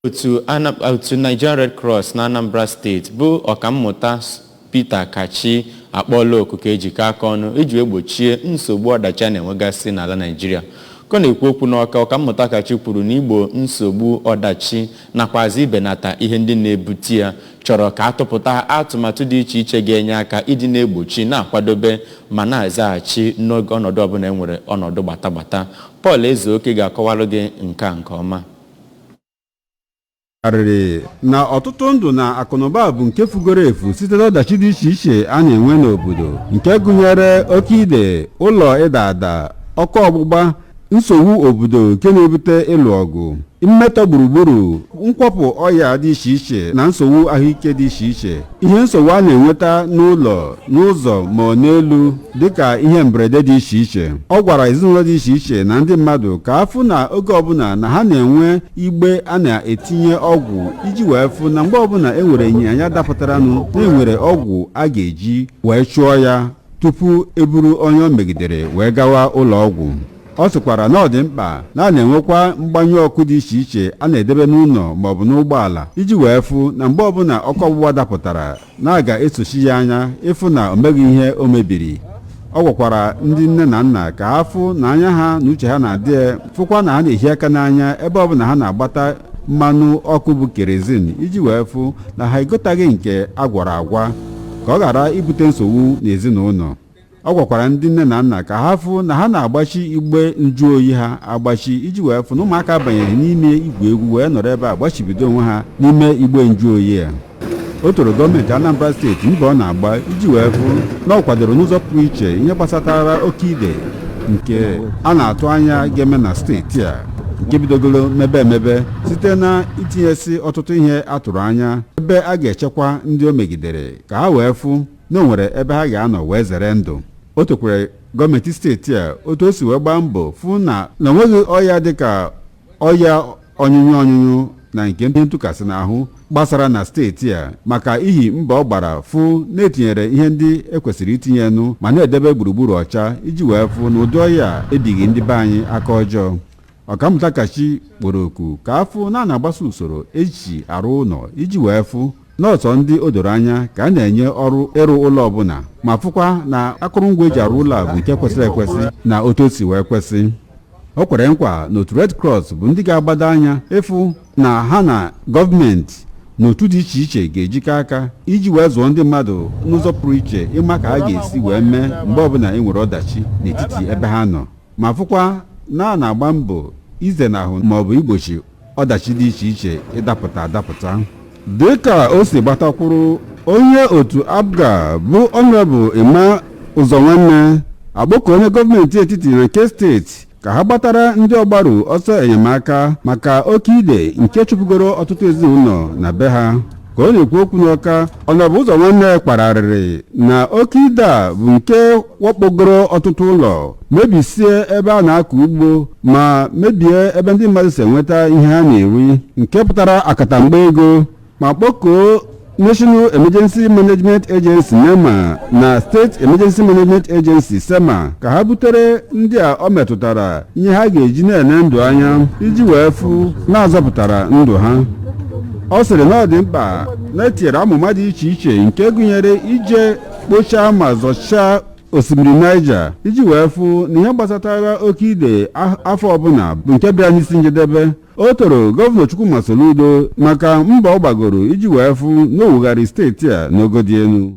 otu Nigerian Red Cross na Anambra State bụ ọkammụta Peter Kachi akpọọla oku ka ejikọ aka ọnụ iji gbochie nsogbu ọdachi na-enwegasị n'ala Nigeria. Ka na-ekwu okwu n'ọka ọkammụta Kachi kwuru na igbo nsogbu ọdachi nakwazi ibenata ihe ndị na-ebute ya chọrọ ka atụpụta atụmatụ dị iche iche ga-enye aka ịdị na-egbochi na-akwadobe ma na-azaghachi n'oge ọnọdụ ọbụla enwere ọnọdụ gbatagbata. Paul Ezeoke ga-akọwalụ gị nke ọma. Arịrị na ọtụtụ ndụ na akụnụba bụ nke fugoro efu site n'ọdachi dị iche iche a na-enwe n'obodo nke gụnyere oke ide, ụlọ ịda ada, ọkụ ọgbụgba, nsogbu obodo nke na-ebute ịlụ ọgụ, mmetọ gburugburu, nkwọpụ ọya dị iche iche na nsogbu ahụike dị iche iche. Ihe nsogbu a na-enweta n'ụlọ, n'ụzọ ma n'elu dịka ihe mberede dị iche iche. Ọ gwara ezinụlọ dị iche iche na ndị mmadụ ka afụ na oge ọbụla na ha na-enwe igbe a na-etinye ọgwụ iji wee fụ na mgbe ọbụla enwere ịnyịnya dapụtaranụ na enwere ọgwụ a ga-eji wee chụọ ya tupu eburu onye o megidere wee gawa ụlọ ọgwụ. Ọ sịkwara na ọ dị mkpa na a na-enwekwa mgbanyụ ọkụ dị iche iche a na-edebe n'ụlọ maọbụ n'ụgbọala iji wee fụ na mgbe ọbụla ọkụ ọgbụgba dapụtara na a ga-esochi ya anya ịfụ na o meghị ihe o mebiri. Ọ gwakwara ndị nne na nna ka ha fụ na anya ha na uche ha na-adị fụkwa na ha na-ehi aka n'anya ebe ọbụla ha na-agbata mmanụ ọkụ bụ kerozin iji wee fụ na ha egotaghị nke agwara agwa ka ọ ghara ibute nsogbu n'ezinụlọ. Ọ gwakwara ndị nne na nna ka ha fụ na ha na-agbachi igbe nju oyi ha agbachi iji wee fụ na ụmụaka banyeghị n'ime igwe egwu wee nọrọ ebe a gbachibido onwe ha n'ime igbe nju oyi a. O toro gọọmenti Anambra steeti mbọ ọ na-agba iji wee fụ na ọ kwadoro n'ụzọ pụrụ iche ihe gbasatara oke ide nke a na-atụ anya ga-eme na steeti a nke bidogolo mebe emebe site na itinyesi ọtụtụ ihe atụrụ anya ebe a ga-echekwa ndị o megidere ka ha wee fụ na o nwere ebe ha ga-anọ wee zere ndụ. O tokwere gọọmenti steeti a otu o si wee gbaa mbọ fụ na onweghị ọya dịka ọya ọnyụnyụ na nke ndị ntụkasị n'ahụ gbasara na steeti a maka ihi mbọ ọ gbara fụ na-etinyere ihe ndị ekwesịrị itinye nụ ma na-edebe gburugburu ọcha iji wee fụ na ụdị ọya ebighị ndị be anyị aka ọjọọ. Ọkammụta Kachi kpọrọ oku ka afụ na na-agbasa usoro eji arụ ụlọ iji wee fụ n'ọsọ ndị o doro anya ka a na-enye ọrụ ịrụ ụlọ ọbụla ma fụkwa na akụrụngwa eji arụ ụlọ bụ nke kwesịrị ekwesị na otu o si wee kwesị. O kwere nkwa na otu Red Cross bụ ndị ga-agbado anya ịfụ na ha na gọọmenti na otu dị iche iche ga-ejikọ aka iji wee zụọ ndị mmadụ n'ụzọ pụrụ iche ịma ka ha ga-esi wee mee mgbe ọbụla e nwere ọdachi n'etiti ebe ha nọ ma fụkwa na a na-agba mbọ izenahụ maọbụ igbochi ọdachi dị iche iche ịdapụta. Dịka o si gbatakwuru onye otu APGA bụ Honorable Emma Ụzọnwanne agbọkọ onye gọọmenti etiti na nke steeti ka ha gbatara ndị ọgbaru ọsọ enyemaka maka oke ide nke chụpụgoro ọtụtụ ezinụlọ na be ha. Ka ọ na-ekwu okwu n'ọka, Honorable Ụzọnwanne kpararịrị na oke ide a bụ nke wakpogoro ọtụtụ ụlọ, mebisie ebe a na-akọ ugbo ma mebie ebe ndị mmadụ si enweta ihe ha na-eri nke pụtara akatamgba ego ma kpọkuo National Emergency Management Agency NEMA na State Emergency Management Agency SEMA ka ha butere ndị a ọ metụtara ihe ha ga-eji na-ele ndụ anya iji wee fụ na-azọpụtara ndụ ha. Ọ sịrị na ọ dị mkpa na etinyere amụma dị iche iche nke gụnyere ije kpochaa ma zọchaa osimiri Niger iji wee fụ na ihe gbasatara oke ide afọ ọbụla bụ nke bịara n'isi njedebe. O toro gọvanọ Chukwuma Soludo maka mbọ ọ gbagoro iji wee fụ na o wugharị steeti a n'ogo dị elu.